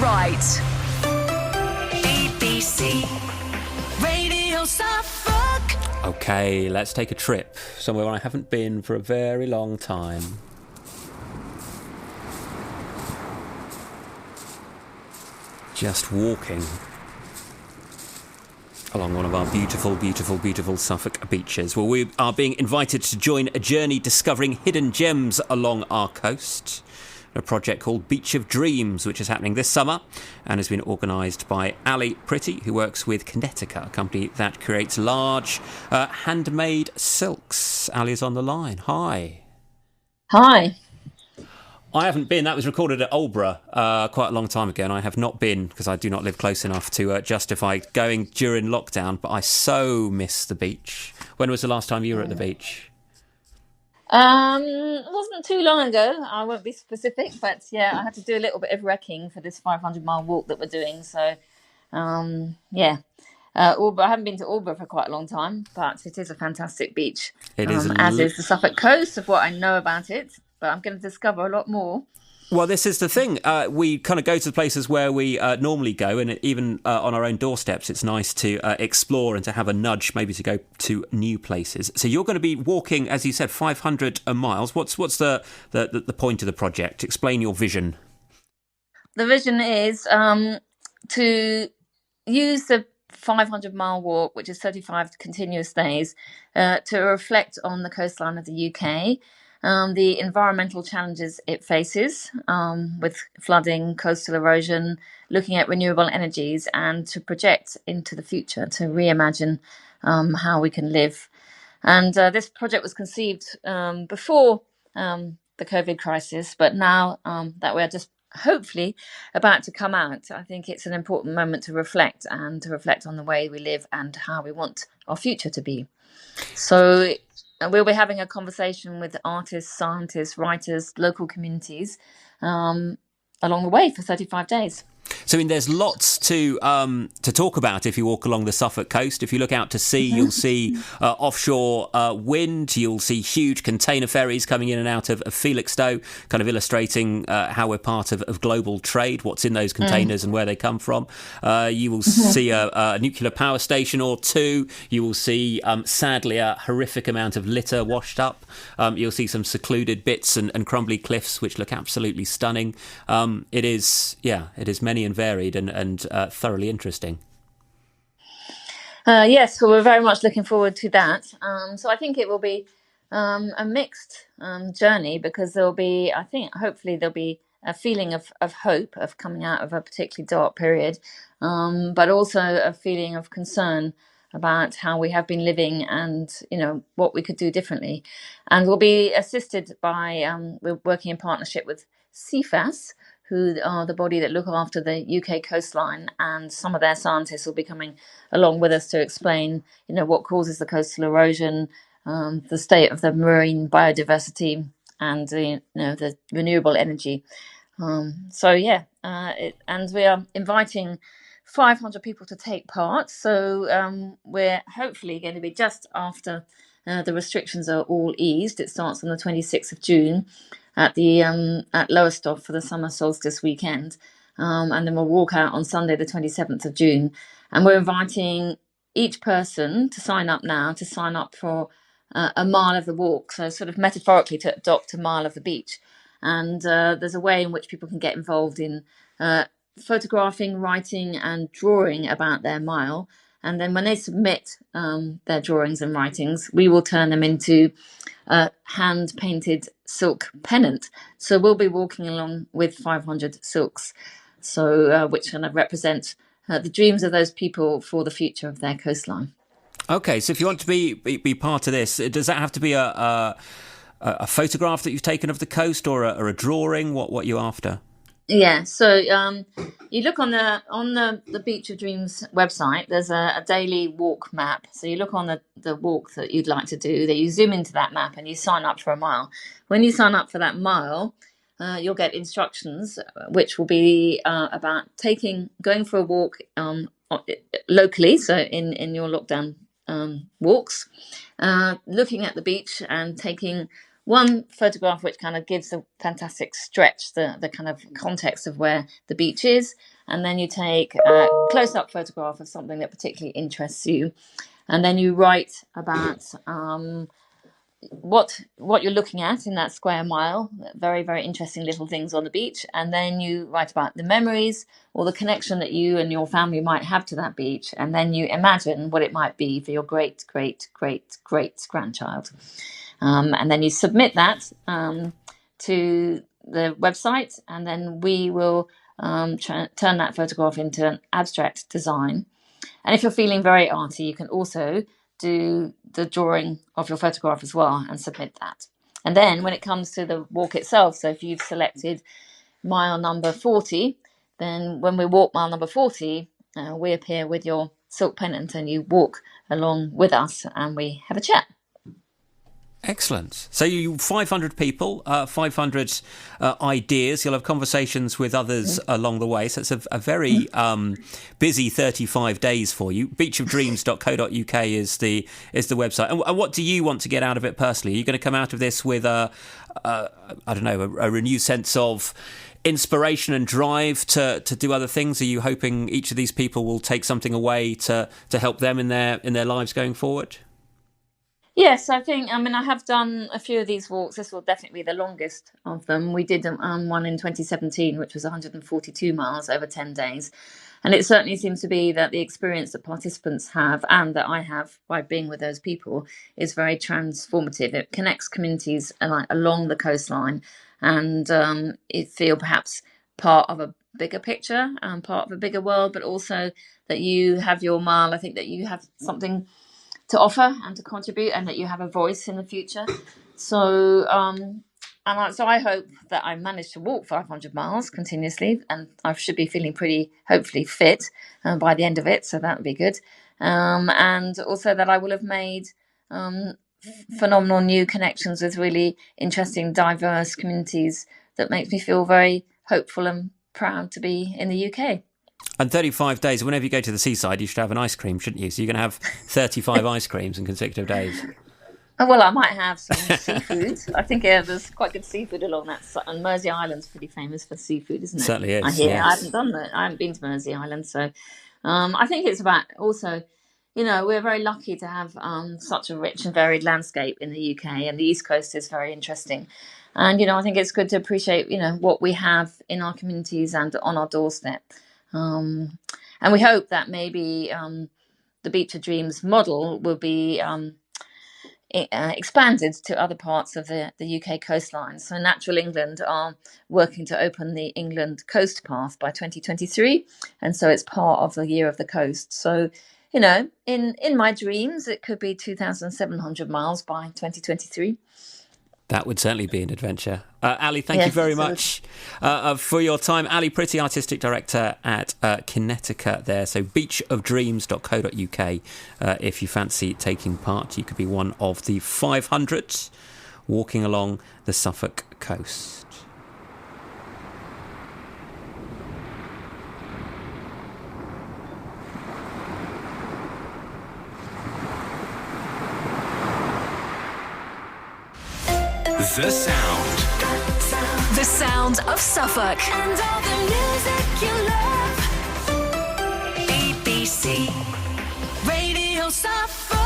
right. BBC Radio Suffolk. Okay, let's take a trip somewhere I haven't been for a very long time. Just walking along one of our beautiful, beautiful, beautiful Suffolk beaches. Well, we are being invited to join a journey discovering hidden gems along our coast. A project called Beach of Dreams, which is happening this summer and has been organised by Ali Pretty, who works with Kinetica, a company that creates large handmade silks. Ali is on the line. Hi. Hi. I haven't been. That was recorded at Aldeburgh quite a long time ago, and I have not been because I do not live close enough to justify going during lockdown, but I so miss the beach. When was the last time you were at the beach? It wasn't too long ago. I won't be specific, but yeah, I had to do a little bit of wrecking for this 500-mile walk that we're doing. So, yeah. Aldeburgh, I haven't been to Aldeburgh for quite a long time, but it is a fantastic beach. It is, as is the Suffolk coast of what I know about it. But I'm going to discover a lot more. Well, this is the thing. We kind of go to the places where we normally go, and even on our own doorsteps, it's nice to explore and to have a nudge, maybe to go to new places. So you're going to be walking, as you said, 500 miles. What's the point of the project? Explain your vision. The vision is to use the 500-mile walk, which is 35 continuous days, to reflect on the coastline of the UK. The environmental challenges it faces with flooding, coastal erosion, looking at renewable energies, and to project into the future, to reimagine how we can live. And this project was conceived before the COVID crisis, but now that we're just hopefully about to come out, I think it's an important moment to reflect on the way we live and how we want our future to be. So we'll be having a conversation with artists, scientists, writers, local communities along the way for 35 days. So, I mean, there's lots to talk about if you walk along the Suffolk coast. If you look out to sea, you'll see offshore wind. You'll see huge container ferries coming in and out of Felixstowe, kind of illustrating how we're part of global trade, what's in those containers and where they come from. You will see a nuclear power station or two. You will see, sadly, a horrific amount of litter washed up. You'll see some secluded bits and crumbly cliffs, which look absolutely stunning. It is many and varied and thoroughly interesting. Yes, well, we're very much looking forward to that. So I think it will be a mixed journey, because hopefully there'll be a feeling of hope of coming out of a particularly dark period, but also a feeling of concern about how we have been living and, what we could do differently. And we'll be assisted by, we're working in partnership with CFAS, who are the body that look after the UK coastline, and some of their scientists will be coming along with us to explain, what causes the coastal erosion, the state of the marine biodiversity, and the renewable energy. And we are inviting 500 people to take part. So we're hopefully going to be just after the restrictions are all eased. It starts on the 26th of June. At Lowestoft for the summer solstice weekend, and then we'll walk out on Sunday the 27th of June, and we're inviting each person to sign up for a mile of the walk, so sort of metaphorically to adopt a mile of the beach. And there's a way in which people can get involved in photographing, writing and drawing about their mile, and then when they submit their drawings and writings, we will turn them into a hand-painted silk pennant. So we'll be walking along with 500 silks, so which kind of represent the dreams of those people for the future of their coastline. Okay, so if you want to be part of this, does that have to be a photograph that you've taken of the coast, or a drawing? What are you after? Yeah, so you look on the Beach of Dreams website. There's a daily walk map. So you look on the walk that you'd like to do. That you zoom into that map and you sign up for a mile. When you sign up for that mile, you'll get instructions, which will be about going for a walk locally. So in your lockdown walks, looking at the beach and taking one photograph which kind of gives a fantastic stretch, the kind of context of where the beach is, and then you take a close-up photograph of something that particularly interests you, and then you write about what you're looking at in that square mile, very, very interesting little things on the beach, and then you write about the memories or the connection that you and your family might have to that beach, and then you imagine what it might be for your great great great great grandchild, and then you submit that to the website, and then we will turn that photograph into an abstract design. And if you're feeling very arty, you can also do the drawing of your photograph as well and submit that. And then when it comes to the walk itself, so if you've selected mile number 40, then when we walk mile number 40, we appear with your silk pennant and you walk along with us and we have a chat. Excellent. So you 500 people, 500 ideas. You'll have conversations with others along the way. So it's a very busy 35 days for you. Beachofdreams.co.uk is the website. And what do you want to get out of it personally? Are you going to come out of this with a renewed sense of inspiration and drive to do other things? Are you hoping each of these people will take something away to help them in their lives going forward? Yes, I have done a few of these walks. This will definitely be the longest of them. We did one in 2017, which was 142 miles over 10 days. And it certainly seems to be that the experience that participants have and that I have by being with those people is very transformative. It connects communities along the coastline, and you feel perhaps part of a bigger picture and part of a bigger world, but also that you have your mile. I think that you have something to offer and to contribute, and that you have a voice in the future. So I hope that I manage to walk 500 miles continuously, and I should be feeling pretty, hopefully, fit by the end of it. So that would be good. And also that I will have made phenomenal new connections with really interesting, diverse communities that makes me feel very hopeful and proud to be in the UK. And 35 days, whenever you go to the seaside, you should have an ice cream, shouldn't you? So you're going to have 35 ice creams in consecutive days. Oh, well, I might have some seafood. I think there's quite good seafood along that side. And Mersey Island's pretty famous for seafood, isn't it? Certainly is. I hear. Yes. I haven't done that. I haven't been to Mersey Island. So I think it's about also, we're very lucky to have such a rich and varied landscape in the UK. And the East Coast is very interesting. And, I think it's good to appreciate, what we have in our communities and on our doorstep. And we hope that maybe the Beach of Dreams model will be expanded to other parts of the UK coastline. So Natural England are working to open the England Coast Path by 2023. And so it's part of the Year of the Coast. So, in my dreams, it could be 2,700 miles by 2023. That would certainly be an adventure. Ali, thank you very much for your time. Ali Pretty, Artistic Director at Kinetica there. So beachofdreams.co.uk. If you fancy taking part, you could be one of the 500 walking along the Suffolk coast. The sound. The sound of Suffolk. And all the music you love. BBC. Radio Suffolk.